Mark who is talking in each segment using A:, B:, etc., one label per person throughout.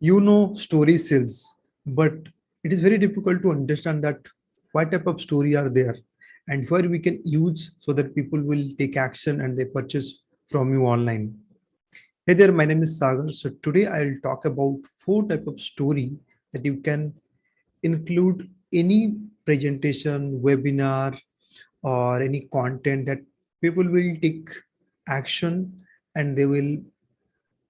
A: Story sells, but it is very difficult to understand that what type of story are there and where we can use so that people will take action and they purchase from you online. Hey there, my name is Sagar. So today I'll talk about four type of story that you can include any presentation, webinar, or any content that people will take action and they will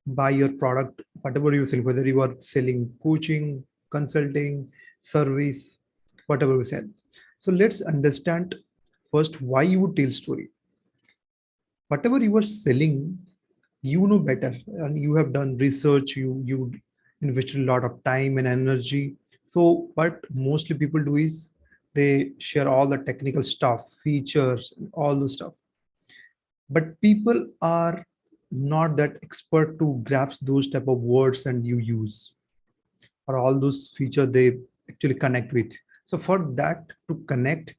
A: buy your product, whatever you sell, whether you are selling coaching, consulting, service, whatever you sell. So let's understand first why you would tell story. Whatever you are selling, you know better, and you have done research. You invested a lot of time and energy. So what mostly people do is they share all the technical stuff, features, all the stuff, but people are not that expert to grasp those type of words and you use or all those feature they actually connect with. So for that to connect,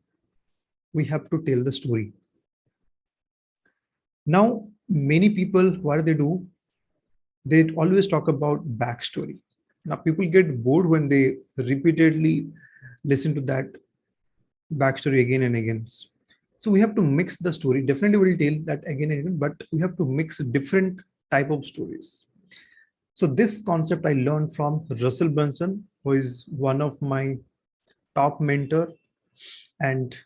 A: we have to tell the story. Now many people, what they do, they always talk about backstory. Now people get bored when they repeatedly listen to that backstory again and again. So we have to mix the story. Definitely we'll tell that again and again, but we have to mix different type of stories. So this concept I learned from Russell Brunson, who is one of my top mentor. And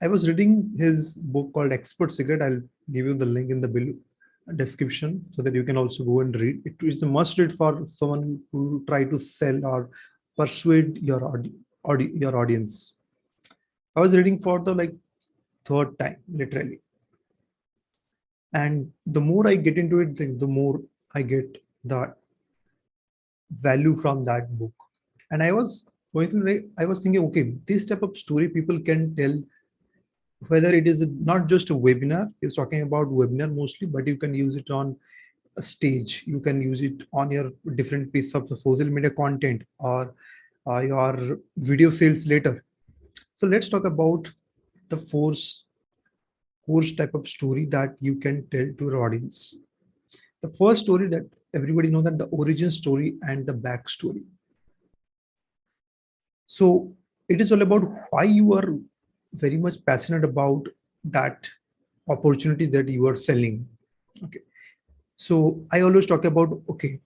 A: I was reading his book called Expert Secret. I'll give you the link in the below description so that you can also go and read. It is a must read for someone who try to sell or persuade your your audience. I was reading for the like third time, literally. And the more I get into it, the more I get the value from that book. And I was going through, I was thinking, okay, this type of story people can tell, whether it is not just a webinar, it's talking about webinar mostly, but you can use it on a stage, you can use it on your different piece of the social media content or your video sales later. So let's talk about the force type of story that you can tell to your audience. The first story that everybody knows, that the origin story and the backstory. So it is all about why you are very much passionate about that opportunity that you are selling. Okay. So I always talk about, okay,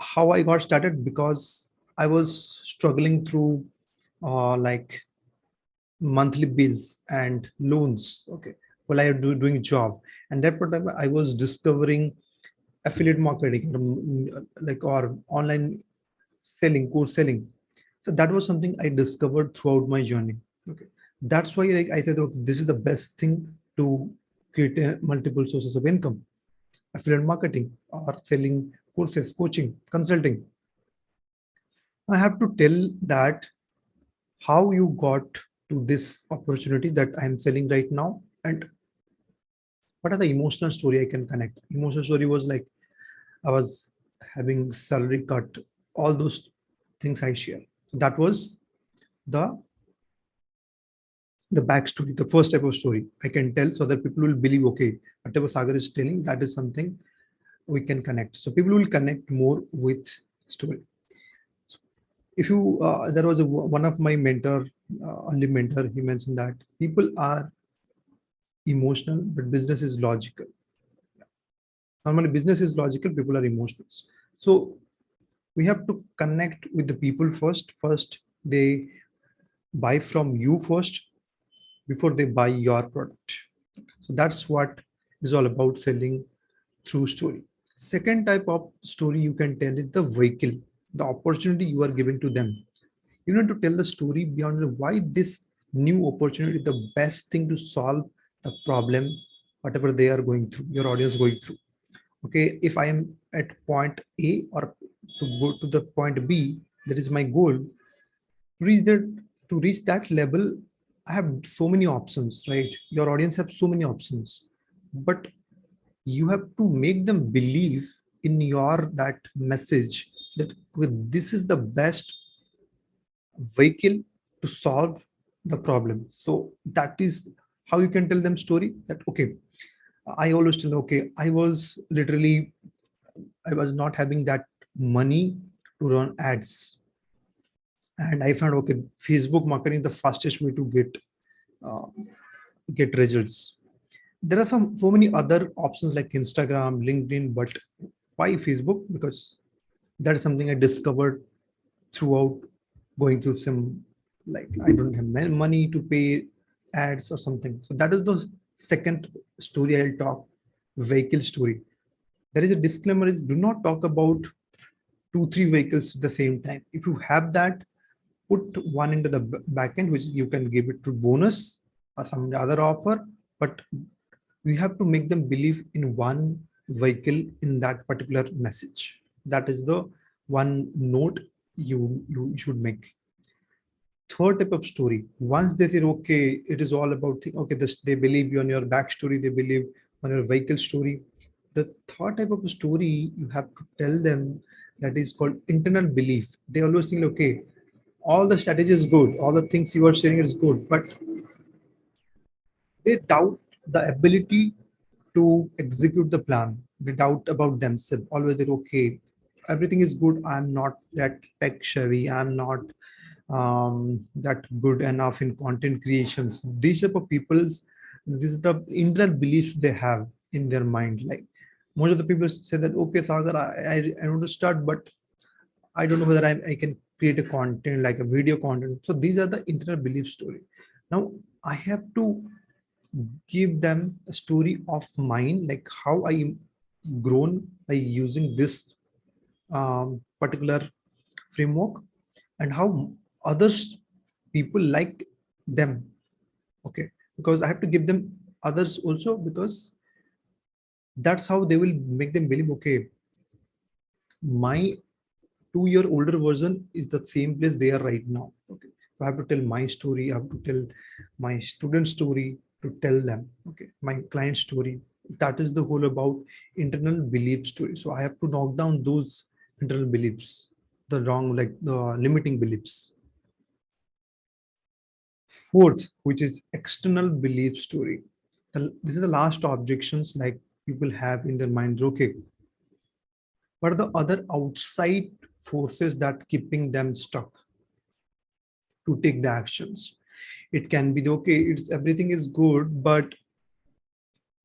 A: how I got started, because I was struggling through like monthly bills and loans. Okay. While I do doing job, and that time I was discovering affiliate marketing, like or online selling, course selling. So that was something I discovered throughout my journey. Okay, that's why like I said, okay, this is the best thing to create multiple sources of income: affiliate marketing or selling courses, coaching, consulting. I have to tell that how you got to this opportunity that I'm selling right now, and what are the emotional story I can connect. Emotional story was like I was having salary cut, all those things I share. That was the the backstory, the first type of story I can tell, so that people will believe, okay, whatever Sagar is telling, that is something we can connect. So people will connect more with story. So if you, there was one of my mentor, only mentor, he mentioned that people are emotional, but business is logical. Normally, business is logical, people are emotional. So we have to connect with the people first. First, they buy from you first before they buy your product. So that's what is all about selling through story. Second type of story you can tell is the vehicle, the opportunity you are giving to them. You need to tell the story beyond why this new opportunity is the best thing to solve the problem, whatever they are going through, your audience going through. Okay, if I am at point A or to go to the point B, that is my goal. Reach that, to reach that level, I have so many options, right? Your audience have so many options, but you have to make them believe in your that message, that this is the best vehicle to solve the problem. So that is how you can tell them story, that okay, I always tell, okay, I was literally, I was not having that money to run ads. And I found, okay, Facebook marketing is the fastest way to uh, get results. There are so many other options like Instagram, LinkedIn, but why Facebook? Because that is something I discovered throughout going through some, like, I don't have money to pay ads or something. So that is the second story I'll talk, vehicle story. There is a disclaimer is do not talk about two, three vehicles at the same time. If you have that, put one into the backend, which you can give it to bonus or some other offer, but we have to make them believe in one vehicle in that particular message. That is the one note you should make. Third type of story, once they say, okay, it is all about okay, this, they believe you on your backstory, they believe on your vehicle story. The third type of story you have to tell them, that is called internal belief. They always think, okay, all the strategy is good, all the things you are sharing is good, but they doubt the ability to execute the plan. They doubt about themselves. Always they're okay. Everything is good. I'm not that tech savvy. I'm not that good enough in content creations. These type of people's, this is the internal beliefs they have in their mind. Like most of the people say that, okay, Sagar, I want to start, but I don't know whether I can create a content like a video content. So these are the internal belief story. Now I have to give them a story of mine, like how I grown by using this particular framework, and how others people like them. Okay, because I have to give them others also, because that's how they will make them believe, okay, my 2 year older version is the same place they are right now. Okay, so I have to tell my story, I have to tell my student story to tell them, okay, my client story. That is the whole about internal belief story. So I have to knock down those internal beliefs, the wrong, like the limiting beliefs. Fourth, which is external belief story. This is the last objections like people have in their mind. Okay, what are the other outside forces that keeping them stuck to take the actions? It can be, okay, it's everything is good, but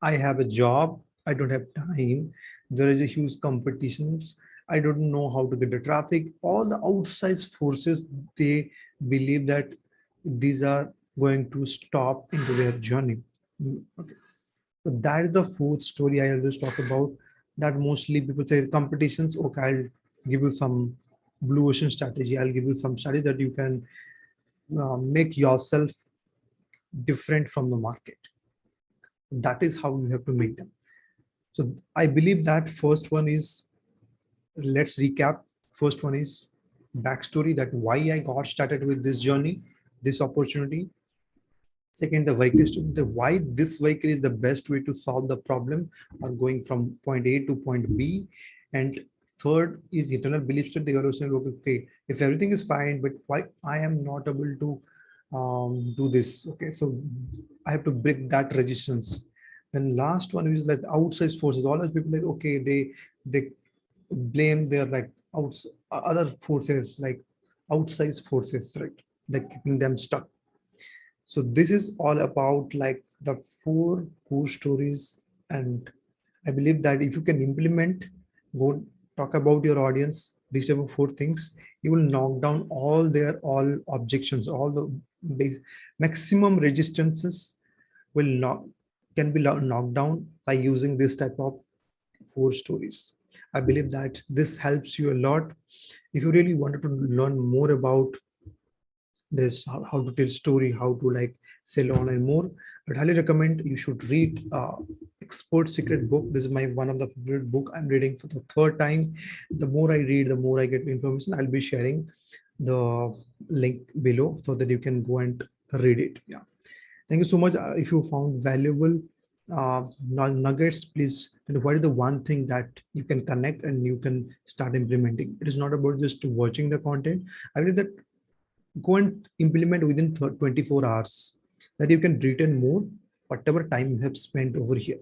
A: I have a job, I don't have time, there is a huge competitions, I don't know how to get the traffic. All the outside forces, they believe that these are going to stop into their journey. Okay. So that is the fourth story I always talk about. That mostly people say competitions. Okay, I'll give you some blue ocean strategy. I'll give you some strategy that you can make yourself different from the market. That is how you have to make them. So I believe that first one is, let's recap. First one is backstory, that why I got started with this journey, this opportunity. Second, the vehicle story, the why this vehicle is the best way to solve the problem or going from point A to point B. And third is internal belief that they are also, okay, if everything is fine, but why I am not able to do this? Okay, so I have to break that resistance. Then last one is like outside forces. Always people like, okay, they blame their like other forces, like outside forces, right? They're keeping them stuck. So this is all about like the four core stories. And I believe that if you can implement, go talk about your audience, these type of four things, you will knock down all objections, all the base maximum resistances will not can be knocked down by using this type of four stories. I believe that this helps you a lot. If you really wanted to learn more about this, how to tell story, how to like sell online more, I'd highly recommend you should read Expert Secret book. This is my one of the favorite book. I'm reading for the third time. The more I read, the more I get information. I'll be sharing the link below so that you can go and read it. Yeah, thank you so much. If you found valuable nuggets, please, and what is the one thing that you can connect and you can start implementing? It is not about just watching the content. I believe that go and implement within 24 hours, that you can return more whatever time you have spent over here.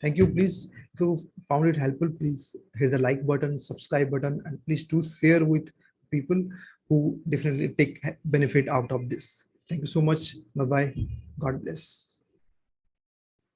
A: Thank you. Please, if you found it helpful, please hit the like button, subscribe button, and please do share with people who definitely take benefit out of this. Thank you so much. Bye bye. God bless.